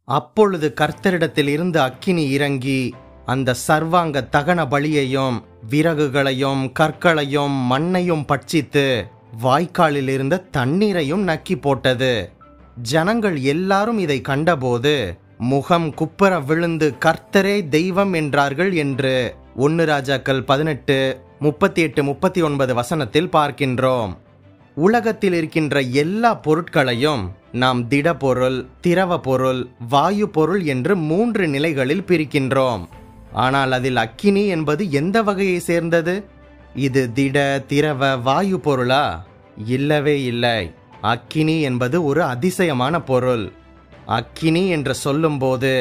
அப்பொழுது கர்த்தரிடத்தில் இருந்து அக்கினி இறங்கி அந்த சர்வாங்க தகன பலியையும் விறகுகளையும் கற்களையும் மண்ணையும் பட்சித்து வாய்க்காலில் இருந்த தண்ணீரையும் நக்கி போட்டது. ஜனங்கள் எல்லாரும் இதை கண்டபோது முகம் குப்புற விழுந்து கர்த்தரே தெய்வம் என்றார்கள் என்று 1 ராஜாக்கள் 18:38-39 வசனத்தில் பார்க்கின்றோம். உலகத்தில் இருக்கின்ற எல்லா பொருட்களையும் நாம் திடப்பொருள், திரவ பொருள், வாயு பொருள் என்று 3 நிலைகளில் பிரிக்கின்றோம். ஆனால் அதில் அக்கினி என்பது எந்த வகையை சேர்ந்தது? இது திட, திரவ, வாயு பொருளா? இல்லவே இல்லை. அக்கினி என்பது ஒரு அதிசயமான பொருள். அக்கினி என்று சொல்லும்போது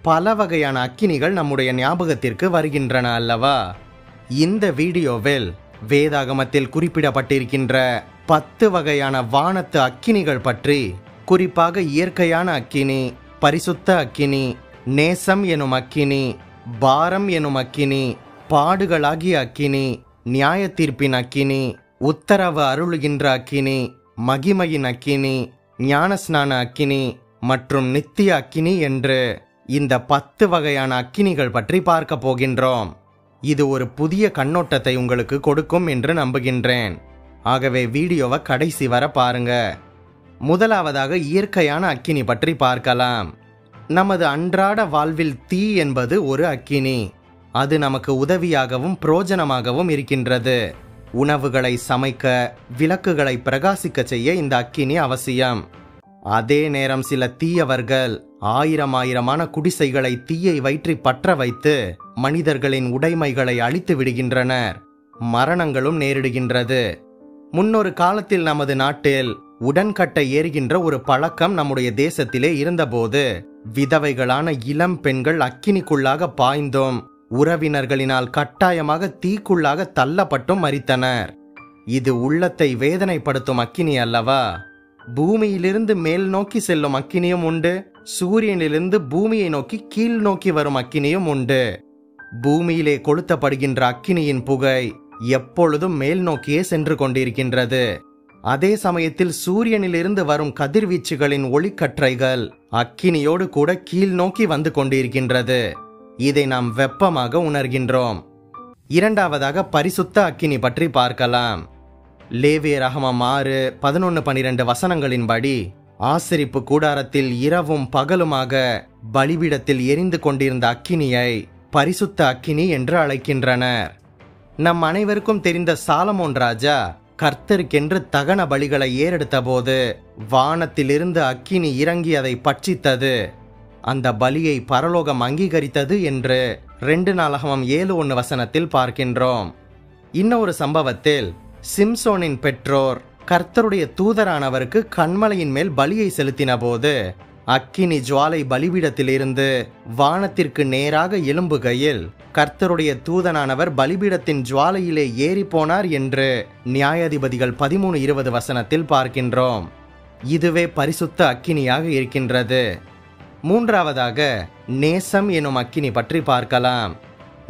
பல வகையான அக்கினிகள் நம்முடைய ஞாபகத்திற்கு வருகின்றன அல்லவா? இந்த வீடியோவில் வேதாகமத்தில் குறிப்பிடப்பட்டிருக்கின்ற 10 வகையான வானத்து அக்கினிகள் பற்றி, குறிப்பாக இயற்கையான அக்கினி, பரிசுத்த அக்கினி, நேசம் எனும் அக்கினி, பாரம் எனும் அக்கினி, பாடுகளாகிய அக்கினி, நியாய தீர்ப்பின் அக்கினி, உத்தரவு அருளுகின்ற அக்கினி, மகிமையின் அக்கினி, ஞானஸ்நான அக்கினி மற்றும் நித்திய அக்கினி என்று இந்த 10 வகையான அக்கினிகள் பற்றி பார்க்க போகின்றோம். இது ஒரு புதிய கண்ணோட்டத்தை உங்களுக்கு கொடுக்கும் என்று நம்புகின்றேன். ஆகவே வீடியோவை கடைசி வர பாருங்க. முதலாவதாக இயற்கையான அக்கினி பற்றி பார்க்கலாம். நமது அன்றாட வாழ்வில் தீ என்பது ஒரு அக்கினி. அது நமக்கு உதவியாகவும் பிரயோஜனமாகவும் இருக்கின்றது. உணவுகளை சமைக்க, விளக்குகளை பிரகாசிக்க செய்ய இந்த அக்கினி அவசியம். அதே நேரம் சில தீயவர்கள் ஆயிரமான குடிசைகளை தீயை வயிற்றி பற்ற வைத்து மனிதர்களின் உடைமைகளை அழித்து விடுகின்றனர். மரணங்களும் நேரிடுகின்றது. முன்னொரு காலத்தில் நமது நாட்டில் உடன்கட்டை ஏறுகின்ற ஒரு பழக்கம் நம்முடைய தேசத்திலே இருந்தபோது விதவைகளான இளம் பெண்கள் அக்கினிக்குள்ளாக பாய்ந்தும் உறவினர்களினால் கட்டாயமாக தீக்குள்ளாக தள்ளப்பட்டும் மரித்தனர். இது உள்ளத்தை வேதனைப்படுத்தும் அக்கினி அல்லவா? பூமியிலிருந்து மேல் நோக்கி செல்லும் அக்கினியும் உண்டு. சூரியனிலிருந்து பூமியை நோக்கி கீழ் நோக்கி வரும் அக்கினியும் உண்டு. பூமியிலே கொளுத்தப்படுகின்ற அக்கினியின் புகை எப்பொழுதும் மேல் நோக்கியே சென்று கொண்டிருக்கின்றது. அதே சமயத்தில் சூரியனிலிருந்து வரும் கதிர்வீச்சுகளின் ஒளிக்கற்றைகள் அக்கினியோடு கூட கீழ் நோக்கி வந்து கொண்டிருக்கின்றது. இதை நாம் வெப்பமாக உணர்கின்றோம். இரண்டாவதாக பரிசுத்த அக்கினி பற்றி பார்க்கலாம். லேவியராகமம் 6:11-12 வசனங்களின்படி ஆசரிப்பு கூடாரத்தில் இரவும் பகலுமாக பலிபீடத்தில் எரிந்து கொண்டிருந்த அக்கினியை பரிசுத்த அக்கினி என்று அழைக்கின்றனர். நம் அனைவருக்கும் தெரிந்த சாலமோன் ராஜா கர்த்தருக்கென்று தகன பலிகளை ஏறெடுத்த போது வானத்திலிருந்து அக்கினி இறங்கி அதை பட்சித்தது. அந்த பலியை பரலோகம் அங்கீகரித்தது என்று 2 நாளாகமம் 7:1 வசனத்தில் பார்க்கின்றோம். இன்னொரு சம்பவத்தில் சிம்சோனின் பெற்றோர் கர்த்தருடைய தூதரானவருக்கு கண்மலையின் மேல் பலியை செலுத்தின போது அக்கினி ஜுவாலை பலிபீடத்திலிருந்து வானத்திற்கு நேராக எழும்புகையில் கர்த்தருடைய தூதனானவர் பலிபீடத்தின் ஜுவாலையிலே ஏறி போனார் என்று நியாயாதிபதிகள் 13:20 வசனத்தில் பார்க்கின்றோம். இதுவே பரிசுத்த அக்கினியாக இருக்கின்றது. மூன்றாவதாக நேசம் எனும் அக்கினி பற்றி பார்க்கலாம்.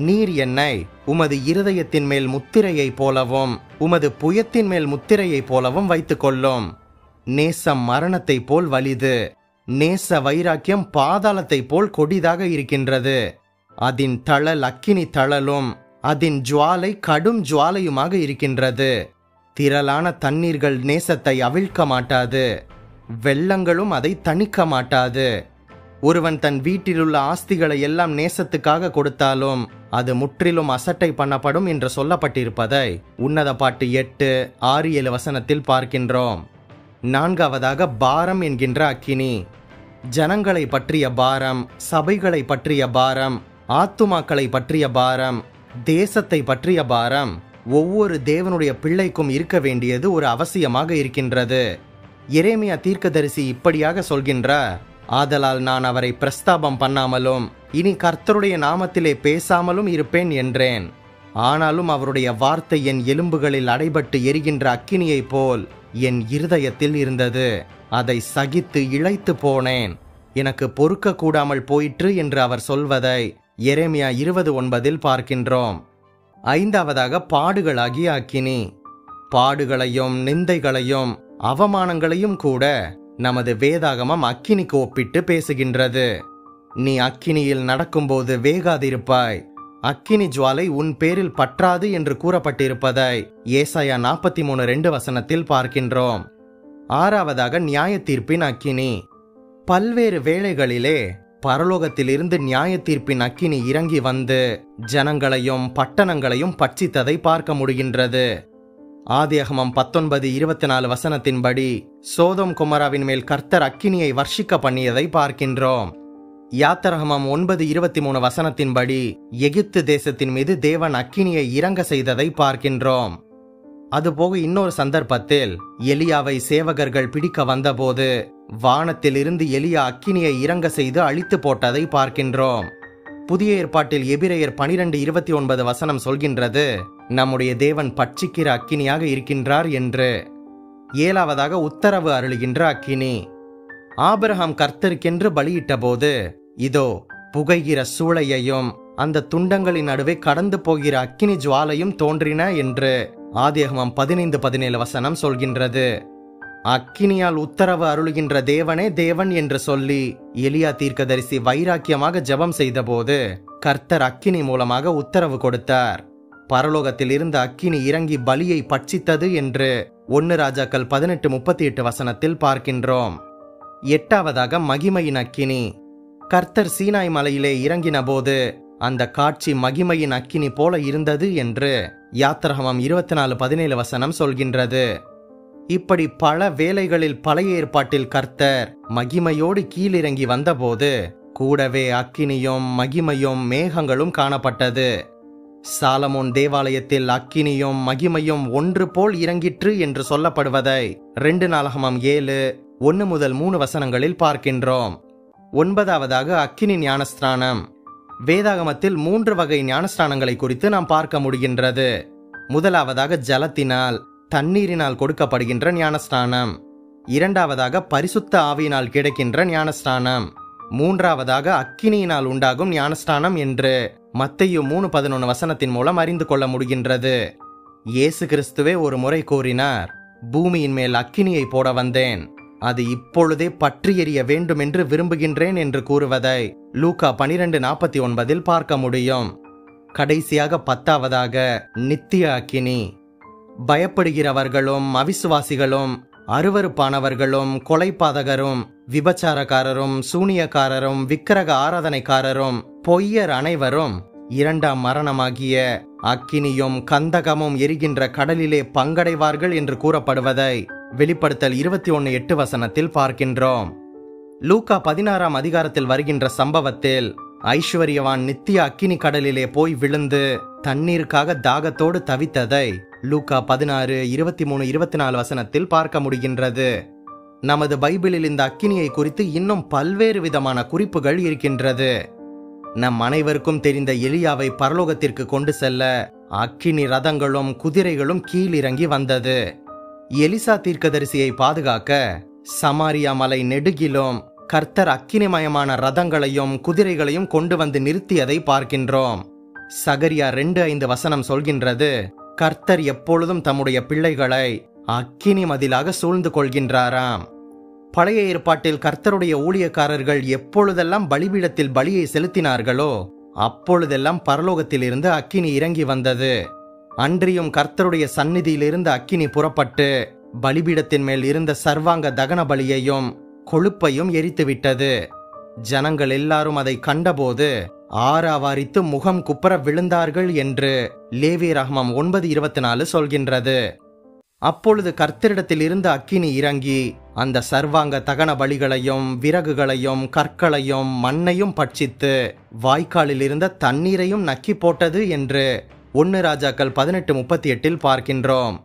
நீர் என்னை உமது இருதயத்தின் மேல் முத்திரையை போலவும் உமது புயத்தின் மேல் முத்திரையை போலவும் வைத்துக் கொள்ளும். நேசம் மரணத்தை போல் வலிது. நேச வைராக்கியம் பாதாளத்தை போல் கொடிதாக இருக்கின்றது. அதன் தழல் அக்கினி தழலும் அதன் ஜுவாலை கடும் ஜுவாலையுமாக இருக்கின்றது. திரளான தண்ணீர்கள் நேசத்தை அவிழ்க்க மாட்டாது. வெள்ளங்களும் அதை தணிக்க மாட்டாது. ஒருவன் தன் வீட்டிலுள்ள ஆஸ்திகளை எல்லாம் நேசத்துக்காக கொடுத்தாலும் அது முற்றிலும் அசட்டை பண்ணப்படும் என்று சொல்லப்பட்டிருப்பதை உன்னத பாட்டு 8:6-7 வசனத்தில் பார்க்கின்றோம். நான்காவதாக பாரம் என்கின்ற அக்கினி. ஜனங்களை பற்றிய பாரம், சபைகளை பற்றிய பாரம், ஆத்துமாக்களை பற்றிய பாரம், தேசத்தை பற்றிய பாரம் ஒவ்வொரு தேவனுடைய பிள்ளைக்கும் இருக்க வேண்டியது ஒரு அவசியமாக இருக்கின்றது. எரேமியா தீர்க்கதரிசி இப்படியாக சொல்கின்றார்: ஆதலால் நான் அவரை பிரஸ்தாபம் பண்ணாமலும் இனி கர்த்தருடைய நாமத்திலே பேசாமலும் இருப்பேன் என்றேன். ஆனாலும் அவருடைய வார்த்தை என் எலும்புகளில் அடைபட்டு எரிகின்ற அக்கினியைப் போல் என் இருதயத்தில் இருந்தது. அதை சகித்து இளைத்து போனேன். எனக்கு பொறுக்க கூடாமல் போயிற்று என்று அவர் சொல்வதை எரேமியா 20:9 பார்க்கின்றோம். ஐந்தாவதாக பாடுகளாகிய அக்கினி. பாடுகளையும் நிந்தைகளையும் அவமானங்களையும் கூட நமது வேதாகமம் அக்கினிக்கு ஒப்பிட்டு பேசுகின்றது. நீ அக்கினியில் நடக்கும்போது வேகாதிருப்பாய், அக்கினி ஜுவாலை உன் பேரில் பற்றாது என்று கூறப்பட்டிருப்பதை ஏசாயா 43:2 பார்க்கின்றோம். ஆறாவதாக நியாய தீர்ப்பின் அக்கினி. பல்வேறு வேளைகளிலே பரலோகத்திலிருந்து நியாய தீர்ப்பின் அக்கினி இறங்கி வந்து ஜனங்களையும் பட்டணங்களையும் பட்சித்ததை பார்க்க முடிகின்றது. ஆதியாகமம் 19:24 சோதோம் கொமராவின் மேல் கர்த்தர் அக்கினியை வர்ஷிக்க பண்ணியதை பார்க்கின்றோம். யாத்திராகமம் 9:23 எகிப்து தேசத்தின் மீது தேவன் அக்கினியை இறங்க செய்ததை பார்க்கின்றோம். அதுபோக இன்னொரு சந்தர்ப்பத்தில் எலியாவை சேவகர்கள் பிடிக்க வந்தபோது வானத்திலிருந்து எலியா அக்கினியை இறங்க செய்து அழித்து போட்டதை பார்க்கின்றோம். புதிய ஏற்பாட்டில் எபிரெயர் 12:29 சொல்கின்றது, நம்முடைய தேவன் பட்சிக்கிற அக்கினியாக இருக்கின்றார் என்று. ஏழாவதாக உத்தரவு அருளுகின்ற அக்கினி. ஆபிரகாம் கர்த்தருக்கென்று பலியிட்ட போது இதோ புகைகிற சூளையையும் அந்த துண்டங்களின் நடுவே கடந்து போகிற அக்கினி ஜுவாலையும் தோன்றின என்று ஆதியாகமம் 15:17 சொல்கின்றது. அக்கினியால் உத்தரவு அருளுகின்ற தேவனே தேவன் என்று சொல்லி எலியா தீர்க்கதரிசி வைராக்கியமாக ஜெபம் செய்தபோது கர்த்தர் அக்கினி மூலமாக உத்தரவு கொடுத்தார். பரலோகத்தில் இருந்த அக்கினி இறங்கி பலியை பட்சித்தது என்று 1 ராஜாக்கள் 18:38 பார்க்கின்றோம். எட்டாவதாக மகிமையின் அக்கினி. கர்த்தர் சீனாய் மலையிலே இறங்கின போது அந்த காட்சி மகிமையின் அக்கினி போல இருந்தது என்று யாத்திராகமம் 24:17 சொல்கின்றது. இப்படி பல வேளைகளில் பழைய ஏற்பாட்டில் கர்த்தர் மகிமையோடு கீழிறங்கி வந்தபோது கூடவே அக்கினியும் மகிமையும் மேகங்களும் காணப்பட்டது. சாலமோன் தேவாலயத்தில் அக்கினியும் மகிமையும் ஒன்று போல் இறங்கிற்று என்று சொல்லப்படுவதை 2 நாளாகமம் 7:1-3 பார்க்கின்றோம். ஒன்பதாவதாக அக்கினி ஞானஸ்நானம். வேதாகமத்தில் 3 வகை ஞானஸ்நானங்களை குறித்து நாம் பார்க்க முடிகின்றது. முதலாவதாக ஜலத்தினால் தண்ணீரினால் கொடுக்கப்படுகின்ற ஞானஸ்நானம். இரண்டாவதாக பரிசுத்த ஆவியினால் கிடைக்கின்ற ஞானஸ்நானம். மூன்றாவதாக அக்கினியினால் உண்டாகும் ஞானஸ்நானம் என்று மத்தேயு 3:11 மூலம் அறிந்து கொள்ள முடிகின்றது. இயேசு கிறிஸ்துவே ஒரு முறை கூறினார், பூமியின் மேல் அக்கினியை போட வந்தேன், அது இப்பொழுதே பற்றி எரிய வேண்டும் என்று விரும்புகின்றேன் என்று கூறுவதை லூக்கா 12:49 பார்க்க முடியும். கடைசியாக 10ஆவதாக நித்திய அக்கினி. பயப்படுகிறவர்களும் அவிசுவாசிகளும் அருவருப்பானவர்களும் கொலைபாதகரும் விபச்சாரக்காரரும் சூனியக்காரரும் விக்கிரக ஆராதனைக்காரரும் பொய்யர் அனைவரும் 2ஆம் மரணமாகிய அக்கினியும் கந்தகமும் எரிகின்ற கடலிலே பங்கடைவார்கள் என்று கூறப்படுவதை வெளிப்படுத்தல் 21:8 பார்க்கின்றோம். லூக்கா 16ஆம் அதிகாரத்தில் வருகின்ற சம்பவத்தில் ஐஸ்வர்யவான் நித்திய அக்கினி கடலிலே போய் விழுந்து தண்ணீருக்காக தாகத்தோடு தவித்ததை லூக்கா 16:23-24 பார்க்க முடிகின்றது. நமது பைபிளில் இந்த அக்கினியை குறித்து இன்னும் பல்வேறு விதமான குறிப்புகள் இருக்கின்றது. நம் அனைவருக்கும் தெரிந்த எலியாவை பரலோகத்திற்கு கொண்டு செல்ல அக்கினி ரதங்களும் குதிரைகளும் கீழிறங்கி வந்தது. எலிசா தீர்க்கதரிசியை பாதுகாக்க சமாரியா மலை நெடுகிலும் கர்த்தர் அக்கினிமயமான ரதங்களையும் குதிரைகளையும் கொண்டு வந்து நிறுத்தியதை பார்க்கின்றோம். சகரியா 2:5 சொல்கின்றது, கர்த்தர் எப்பொழுதும் தம்முடைய பிள்ளைகளை அக்கினி மதிலாக சூழ்ந்து கொள்கின்றாராம். பழைய ஏற்பாட்டில் கர்த்தருடைய ஊழியக்காரர்கள் எப்பொழுதெல்லாம் பலிபீடத்தில் பலியை செலுத்தினார்களோ அப்பொழுதெல்லாம் பரலோகத்திலிருந்து அக்கினி இறங்கி வந்தது. அன்றியும் கர்த்தருடைய சந்நிதியிலிருந்து அக்கினி புறப்பட்டு பலிபீடத்தின் மேல் இருந்த சர்வாங்க தகன பலியையும் கொழுப்பையும் எரித்துவிட்டது. ஜனங்கள் எல்லாரும் அதை கண்டபோது ஆராவாரித்து முகம் குப்புற விழுந்தார்கள் என்று லேவியராகமம் 9:24 சொல்கின்றது. அப்பொழுது கர்த்தரிடத்தில் இருந்து அக்கினி இறங்கி அந்த சர்வாங்க தகன பலிகளையும் விறகுகளையும் கற்களையும் மண்ணையும் பட்சித்து வாய்க்காலில் இருந்த தண்ணீரையும் நக்கி போட்டது என்று 1 ராஜாக்கள் 18:38 பார்க்கின்றோம்.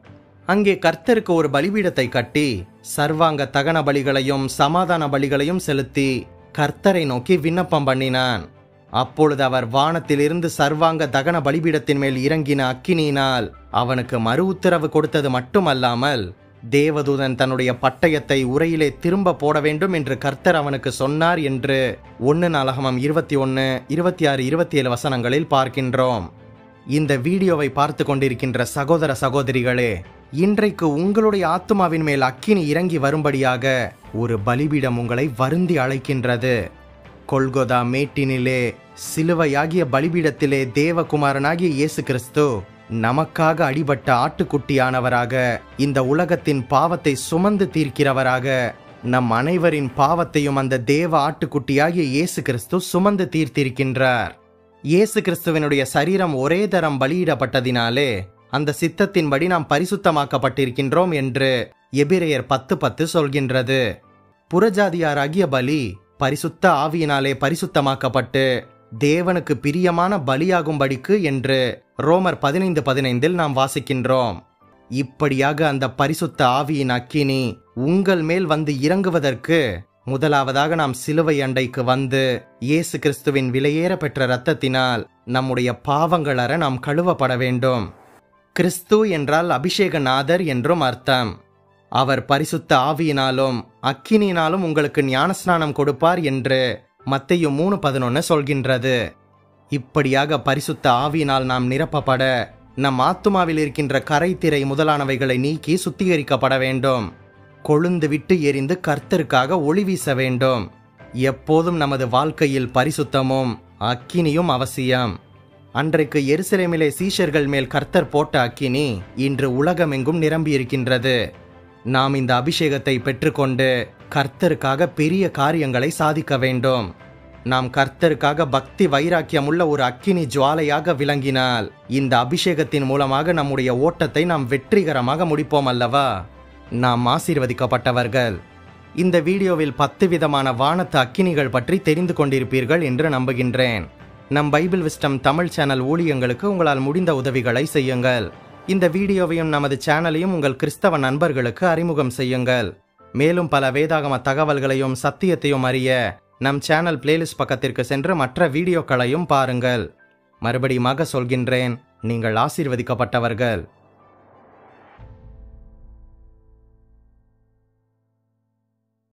அங்கே கர்த்தருக்கு ஒரு பலிபீடத்தை கட்டி சர்வாங்க தகன பலிகளையும் சமாதான பலிகளையும் செலுத்தி கர்த்தரை நோக்கி விண்ணப்பம் பண்ணினான். அப்பொழுது அவர் வானத்திலிருந்து சர்வாங்க தகன பலிபீடத்தின் மேல் இறங்கின அக்கினியினால் அவனுக்கு மறு உத்தரவு கொடுத்தது மட்டுமல்லாமல் தேவதூதன் தன்னுடைய பட்டயத்தை உரையிலே திரும்ப போட வேண்டும் என்று கர்த்தர் அவனுக்கு சொன்னார் என்று 1 நாளாகமம் 21, 26, 27 பார்க்கின்றோம். இந்த வீடியோவை பார்த்து கொண்டிருக்கின்ற சகோதர சகோதரிகளே, இன்றைக்கு உங்களுடைய ஆத்துமாவின் மேல் அக்கினி இறங்கி வரும்படியாக ஒரு பலிபீடம் உங்களை வருந்தி அழைக்கின்றது. கொல்கொதா மேட்டினிலே சிலுவையாகிய பலிபீடத்திலே தேவகுமாரனாகிய இயேசு கிறிஸ்து நமக்காக அடிபட்ட ஆட்டுக்குட்டியானவராக, இந்த உலகத்தின் பாவத்தை சுமந்து தீர்க்கிறவராக, நம் அனைவரின் பாவத்தையும் அந்த தேவ ஆட்டுக்குட்டியாகிய இயேசு கிறிஸ்து சுமந்து தீர்த்திருக்கின்றார். இயேசு கிறிஸ்துவனுடைய சரீரம் ஒரே தரம் பலியிடப்பட்டதினாலே அந்த சித்தத்தின்படி நாம் பரிசுத்தமாக்கப்பட்டிருக்கின்றோம் என்று எபிரேயர் 10:10 சொல்கின்றது. புறஜாதியாராகிய பலி பரிசுத்த ஆவியினாலே பரிசுத்தமாக்கப்பட்டு தேவனுக்கு பிரியமான பலியாகும்படிக்கு என்று ரோமர் 15:15 நாம் வாசிக்கின்றோம். இப்படியாக அந்த பரிசுத்த ஆவியின் அக்கினி உங்கள் மேல் வந்து இறங்குவதற்கு முதலாவதாக நாம் சிலுவை அண்டைக்கு வந்து இயேசு கிறிஸ்துவின் விலையேற பெற்ற இரத்தத்தினால் நம்முடைய பாவங்களற நாம் கழுவப்பட வேண்டும். கிறிஸ்து என்றால் அபிஷேகநாதர் என்றும் அர்த்தம். அவர் பரிசுத்த ஆவியினாலும் அக்கினியினாலும் உங்களுக்கு ஞானஸ்நானம் கொடுப்பார் என்று மத்தேயு 3:11 சொல்கின்றது. இப்படியாக பரிசுத்த ஆவியினால் நாம் நிரப்பப்பட நம் ஆத்துமாவில் இருக்கின்ற கரைத்திரை முதலானவைகளை நீக்கி சுத்திகரிக்கப்பட வேண்டும். கொழுந்து விட்டு எரிந்து கர்த்தருக்காக ஒளி வீச வேண்டும். எப்போதும் நமது வாழ்க்கையில் பரிசுத்தமும் அக்கினியும் அவசியம். அன்றைக்கு எருசலேமிலே சீஷர்கள் மேல் கர்த்தர் போட்ட அக்கினி இன்று உலகமெங்கும் நிரம்பியிருக்கின்றது. நாம் இந்த அபிஷேகத்தை பெற்றுக்கொண்டு கர்த்தருக்காக பெரிய காரியங்களை சாதிக்க வேண்டும். நாம் கர்த்தருக்காக பக்தி வைராக்கியமுள்ள ஒரு அக்கினி ஜுவாலையாக விளங்கினால் இந்த அபிஷேகத்தின் மூலமாக நம்முடைய ஓட்டத்தை நாம் வெற்றிகரமாக முடிப்போம் அல்லவா? நாம் ஆசீர்வதிக்கப்பட்டவர்கள். இந்த வீடியோவில் 10 விதமான வானத்து அக்கினிகள் பற்றி தெரிந்து கொண்டிருப்பீர்கள் என்று நம்புகின்றேன். நம் பைபிள் விஸ்டம் தமிழ் சேனல் ஊழியங்களுக்கு உங்களால் முடிந்த உதவிகளை செய்யுங்கள். இந்த வீடியோவையும் நமது சேனலையும் உங்கள் கிறிஸ்தவ நண்பர்களுக்கு அறிமுகம் செய்யுங்கள். மேலும் பல வேதாகம தகவல்களையும் சத்தியத்தையும் அறிய நம் சேனல் பிளேலிஸ்ட் பக்கத்திற்கு சென்று மற்ற வீடியோக்களையும் பாருங்கள். மறுபடியும் சொல்கின்றேன், நீங்கள் ஆசீர்வதிக்கப்பட்டவர்கள்.